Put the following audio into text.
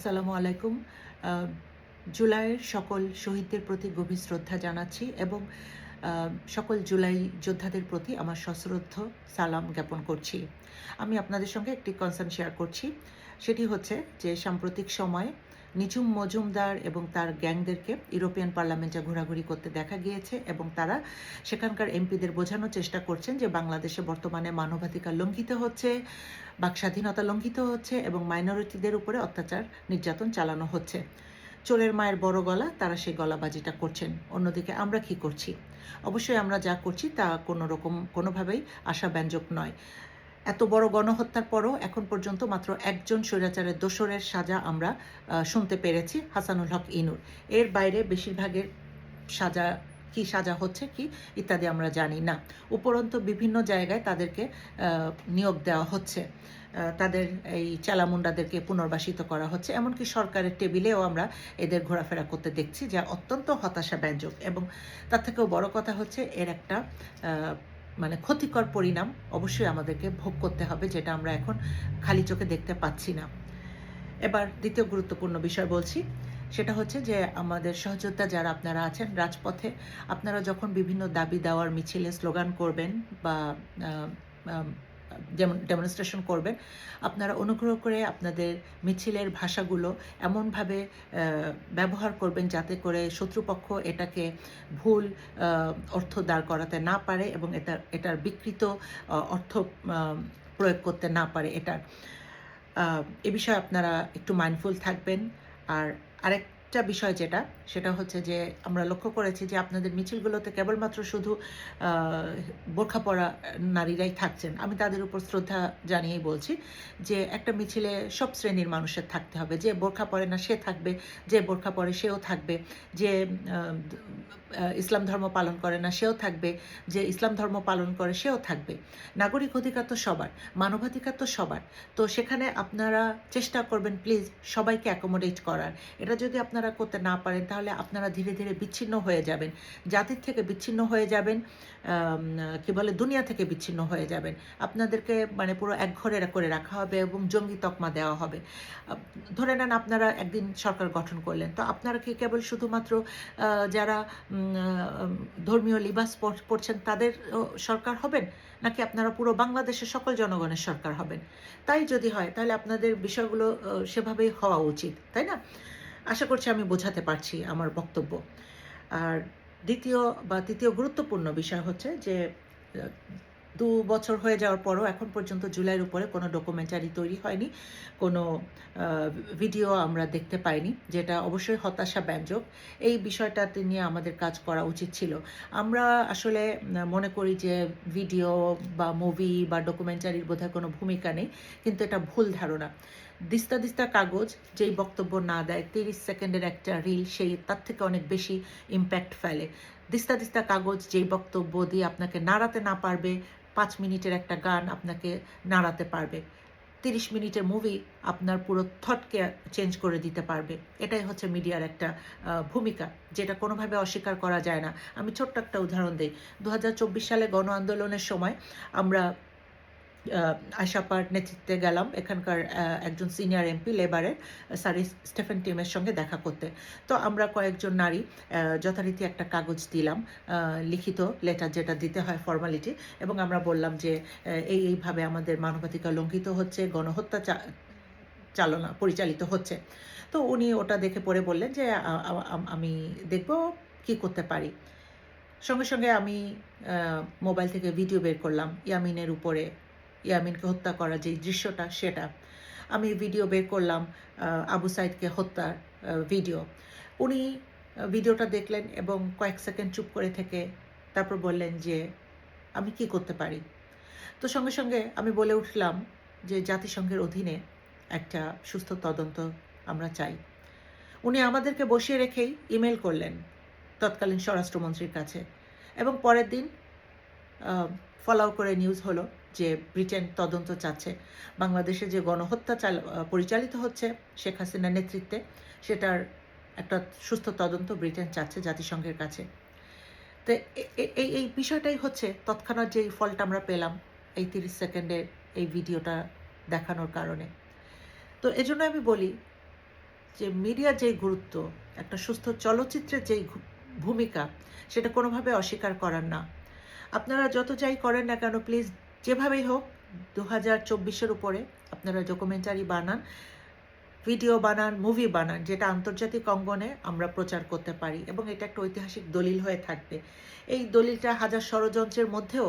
আসসালামু আলাইকুম। আ জুলাইয়ের সকল শহীদদের প্রতি গভীর শ্রদ্ধা জানাচ্ছি এবং সকল জুলাই যোদ্ধাদের প্রতি আমার সশ্রদ্ধ সালাম জ্ঞাপন করছি। আমি আপনাদের সঙ্গে একটি কনসার্ন শেয়ার করছি। সেটি হচ্ছে যে সাম্প্রতিক সময়ে নিঝুম মজুমদার এবং তার গ্যাংদেরকে ইউরোপিয়ান পার্লামেন্টে ঘোরাঘুরি করতে দেখা গিয়েছে এবং তারা সেখানকার এমপিদের বোঝানোর চেষ্টা করছেন যে বাংলাদেশে বর্তমানে মানবাধিকার লঙ্ঘিত হচ্ছে, বাকস্বাধীনতা লঙ্ঘিত হচ্ছে এবং মাইনরিটিদের উপরে অত্যাচার নির্যাতন চালানো হচ্ছে। চোরের মায়ের বড় গলা, তারা সেই গলাবাজিটা করছেন। অন্যদিকে আমরা কি করছি? অবশ্যই আমরা যা করছি তা কোনোভাবেই আশাব্যঞ্জক নয়। এত বড় গণহত্যার পরও এখন পর্যন্ত মাত্র একজন স্বৈরাচারের দোসরের সাজা আমরা শুনতে পেরেছি, হাসানুল হক ইনুর। এর বাইরে বেশিরভাগের সাজা কি সাজা হচ্ছে কি ইত্যাদি আমরা জানি না। উপরন্তু বিভিন্ন জায়গায় তাদেরকে নিয়োগ দেওয়া হচ্ছে, তাদের এই চালামুন্ডাদেরকে পুনর্বাসিত করা হচ্ছে, এমনকি সরকারের টেবিলেও আমরা এদের ঘোরাফেরা করতে দেখছি, যা অত্যন্ত হতাশাব্যঞ্জক। এবং তার থেকেও বড় কথা হচ্ছে এর একটা মানে ক্ষতিকর পরিণাম অবশ্যই আমাদেরকে ভোগ করতে হবে, যেটা আমরা এখন খালি চোখে দেখতে পাচ্ছি না। এবার দ্বিতীয় গুরুত্বপূর্ণ বিষয় বলছি, সেটা হচ্ছে যে আমাদের সহযোদ্ধা যারা আপনারা আছেন রাজপথে, আপনারা যখন বিভিন্ন দাবি দেওয়ার মিছিলে স্লোগান করবেন বা ডেমনস্ট্রেশন করবেন, আপনারা অনুগ্রহ করে আপনাদের মিছিলের ভাষাগুলো এমনভাবে ব্যবহার করবেন যাতে করে শত্রুপক্ষ এটাকে ভুল অর্থ দাঁড় করাতে না পারে এবং এটার বিকৃত অর্থ প্রয়োগ করতে না পারে। এ বিষয়ে আপনারা একটু মাইন্ডফুল থাকবেন। আর আরেকটা বিষয় সেটা হচ্ছে যে আমরা লক্ষ্য করেছি যে আপনাদের মিছিলগুলোতে কেবলমাত্র শুধু বোরখা পরা নারীরাই থাকছেন। আমি তাদের উপর শ্রদ্ধা জানিয়েই বলছি যে একটা মিছিলে সব শ্রেণীর মানুষের থাকতে হবে। যে বোরখা পরে না সে থাকবে, যে বোরখা পরে সেও থাকবে, যে ইসলাম ধর্ম পালন করে না সেও থাকবে, যে ইসলাম ধর্ম পালন করে সেও থাকবে। নাগরিক অধিকার তো সবার, মানবাধিকার তো সবার। তো সেখানে আপনারা চেষ্টা করবেন প্লিজ সবাইকে অ্যাকোমোডেট করার। এটা যদি আপনারা করতে না পারেন তাহলে আপনারা ধীরে ধীরে বিচ্ছিন্ন হয়ে যাবেন, জাতির থেকে বিচ্ছিন্ন হয়ে যাবেন, কি বলে দুনিয়া থেকে বিচ্ছিন্ন হয়ে যাবেন। আপনাদেরকে মানে পুরো একঘরে করে রাখা হবে এবং জঙ্গি তকমা দেওয়া হবে। ধরে নেন আপনারা একদিন সরকার গঠন করলেন, তো আপনারা কি কেবল শুধুমাত্র যারা ধর্মীয় লিবাস পরছেন তাদের সরকার হবেন, নাকি আপনারা পুরো বাংলাদেশের সকল জনগণের সরকার হবেন? তাই যদি হয় তাহলে আপনাদের বিষয়গুলো সেভাবেই হওয়া উচিত, তাই না? আশা করছি আমি বোঝাতে পারছি আমার বক্তব্য। আর তৃতীয় গুরুত্বপূর্ণ বিষয় হচ্ছে যে 2 বছর হয়ে যাওয়ার পরও এখন পর্যন্ত জুলাইয়ের উপরে কোনো ডকুমেন্টারি তৈরি হয়নি, কোনো ভিডিও আমরা দেখতে পাইনি, যেটা অবশ্যই হতাশাব্যঞ্জক। এই বিষয়টাতে নিয়ে আমাদের কাজ করা উচিত ছিল। আমরা আসলে মনে করি যে ভিডিও বা মুভি বা ডকুমেন্টারির বোধহয় কোনো ভূমিকা নেই, কিন্তু এটা ভুল ধারণা। দিস্তা দিস্তা কাগজ যেই বক্তব্য না দেয়, 30 সেকেন্ডের একটা রিল তার থেকে অনেক বেশি ইম্প্যাক্ট ফেলে। দিস্তা দিস্তা কাগজ যেই বক্তব্য দিয়ে আপনাকে নাড়াতে না পারবে, 5 মিনিটের একটা গান আপনাকে নাড়াতে পারবে। 30 মিনিটের মুভি আপনার পুরো থটকে চেঞ্জ করে দিতে পারবে। এটাই হচ্ছে মিডিয়ার একটা ভূমিকা, যেটা কোনোভাবে অস্বীকার করা যায় না। আমি ছোট্ট একটা উদাহরণ দিই। 2024 সালে গণ আন্দোলনের সময় আমরা আশাপার নেতৃত্বে গেলাম এখানকার একজন সিনিয়র এমপি লেবারের সারি স্টেফেন টিমের সঙ্গে দেখা করতে। তো আমরা কয়েকজন নারী যথারীতি একটা কাগজ দিলাম, লিখিত লেটার যেটা দিতে হয় ফর্মালিটি, এবং আমরা বললাম যে এইভাবে আমাদের মানবাধিকার লঙ্ঘিত হচ্ছে, গণহত্যা পরিচালিত হচ্ছে। তো উনি ওটা দেখে পড়ে বললেন যে আমি দেখব কি করতে পারি। সঙ্গে সঙ্গে আমি মোবাইল থেকে ভিডিও বের করলাম ইয়ামিনের উপরে, ইয়ামিনকে হত্যা করার যে দৃশ্যটা সেটা আমি ভিডিও বের করলাম, আবু সাইদকে হত্যার ভিডিও। উনি ভিডিওটা দেখলেন এবং কয়েক সেকেন্ড চুপ করে থেকে তারপর বললেন যে আমি কি করতে পারি। তো সঙ্গে সঙ্গে আমি বলে উঠলাম যে জাতিসংঘের অধীনে একটা সুস্থ তদন্ত আমরা চাই। উনি আমাদেরকে বসিয়ে রেখেই ইমেল করলেন তৎকালীন স্বরাষ্ট্রমন্ত্রীর কাছে, এবং পরের দিন ফলো করে নিউজ হলো যে ব্রিটেন তদন্ত চাচ্ছে। বাংলাদেশে যে গণহত্যা পরিচালিত হচ্ছে শেখ হাসিনার নেতৃত্বে, সেটার একটা সুস্থ তদন্ত ব্রিটেন চাচ্ছে জাতিসংঘের কাছে। তো এই বিষয়টাই হচ্ছে তৎক্ষণাৎ যেই ফলটা আমরা পেলাম এই 30 সেকেন্ডের এই ভিডিওটা দেখানোর কারণে। তো এজন্য আমি বলি যে মিডিয়ার যেই গুরুত্ব, একটা সুস্থ চলচ্চিত্রের যেই ভূমিকা, সেটা কোনোভাবে অস্বীকার করার না। আপনারা যত যাই করেন না কেন প্লিজ, যেভাবেই হোক 2024-এর উপরে আপনারা ডকুমেন্টারি বানান, ভিডিও বানান, মুভি বানান, যেটা আন্তর্জাতিক অঙ্গনে আমরা প্রচার করতে পারি এবং এটা একটা ঐতিহাসিক দলিল হয়ে থাকবে। এই দলিলটা হাজার ষড়যন্ত্রের মধ্যেও